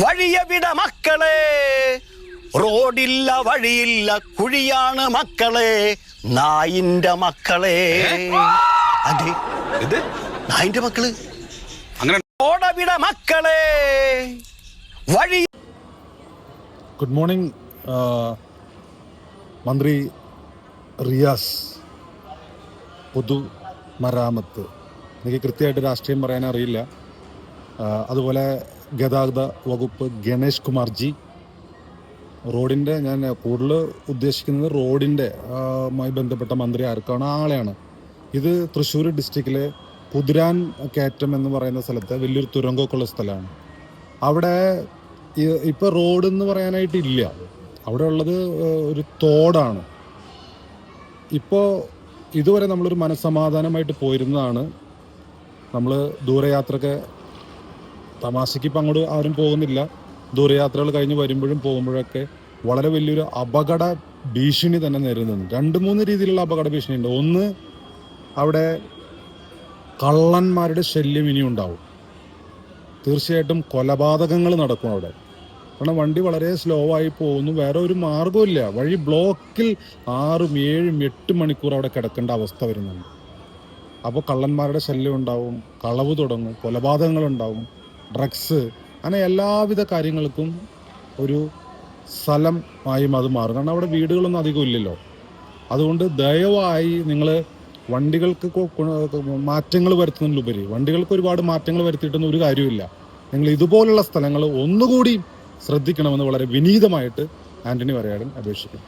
വഴിയവിട മക്കളെ, റോഡില്ല വഴിയില്ല കുഴിയാണ് മക്കളെ, നായിന്റെ മക്കളെ. അതെ, ഇത് നായിന്റെ മക്കള്. അങ്ങനെ റോഡവിട മക്കളെ വഴി. ഗുഡ് മോർണിംഗ് മന്ത്രി റിയാസ്. പൊതുമരാമത്ത്, എനിക്ക് കൃത്യമായിട്ട് രാഷ്ട്രീയം പറയാൻ അറിയില്ല. അതുപോലെ ഗതാഗത വകുപ്പ് ഗണേഷ് കുമാർജി. റോഡിൻ്റെ, ഞാൻ കൂടുതൽ ഉദ്ദേശിക്കുന്നത് റോഡിൻ്റെ മായി ബന്ധപ്പെട്ട മന്ത്രി ആർക്കാണ്, ആളെയാണ്. ഇത് തൃശ്ശൂർ ഡിസ്ട്രിക്റ്റിലെ കുതിരാൻ കയറ്റം എന്ന് പറയുന്ന സ്ഥലത്ത് വലിയൊരു തുരങ്കമൊക്കെയുള്ള സ്ഥലമാണ്. അവിടെ ഇപ്പോൾ റോഡ് എന്ന് പറയാനായിട്ടില്ല. അവിടെ ഉള്ളത് ഒരു തോടാണ്. ഇപ്പോൾ ഇതുവരെ നമ്മളൊരു മനസ്സമാധാനമായിട്ട് പോയിരുന്നതാണ്. നമ്മൾ ദൂരയാത്രയൊക്കെ, തമാശയ്ക്ക് ഇപ്പം അങ്ങോട്ട് ആരും പോകുന്നില്ല, ദൂരയാത്രകൾ കഴിഞ്ഞ് വരുമ്പോഴും പോകുമ്പോഴൊക്കെ വളരെ വലിയൊരു അപകട ഭീഷണി തന്നെ നേരിടുന്നുണ്ട്. 2-3 രീതിയിലുള്ള അപകട ഭീഷണി ഉണ്ട്. ഒന്ന്, അവിടെ കള്ളന്മാരുടെ ശല്യം ഇനി ഉണ്ടാവും. തീർച്ചയായിട്ടും കൊലപാതകങ്ങൾ നടക്കും അവിടെ. കാരണം വണ്ടി വളരെ സ്ലോ ആയി പോകുന്നു, വേറെ ഒരു മാർഗമില്ല. വഴി ബ്ലോക്കിൽ 6, 7, 8 മണിക്കൂർ അവിടെ കിടക്കേണ്ട അവസ്ഥ വരുന്നുണ്ട്. അപ്പോൾ കള്ളന്മാരുടെ ശല്യം ഉണ്ടാവും, കളവ് തുടങ്ങും, കൊലപാതകങ്ങളുണ്ടാവും, ഡ്രഗ്സ്, അങ്ങനെ എല്ലാവിധ കാര്യങ്ങൾക്കും ഒരു സ്ഥലമായും അത് മാറും. കാരണം അവിടെ വീടുകളൊന്നും അധികം ഇല്ലല്ലോ. അതുകൊണ്ട് ദയവായി നിങ്ങൾ വണ്ടികൾക്ക് മാറ്റങ്ങൾ വരുത്തുന്നതിലുപരി, വണ്ടികൾക്ക് ഒരുപാട് മാറ്റങ്ങൾ വരുത്തിയിട്ടൊന്നും ഒരു കാര്യമില്ല. നിങ്ങൾ ഇതുപോലുള്ള സ്ഥലങ്ങൾ ഒന്നുകൂടി ശ്രദ്ധിക്കണമെന്ന് വളരെ വിനീതമായിട്ട് ആന്റണി വരയാടൻ അപേക്ഷിക്കുന്നു.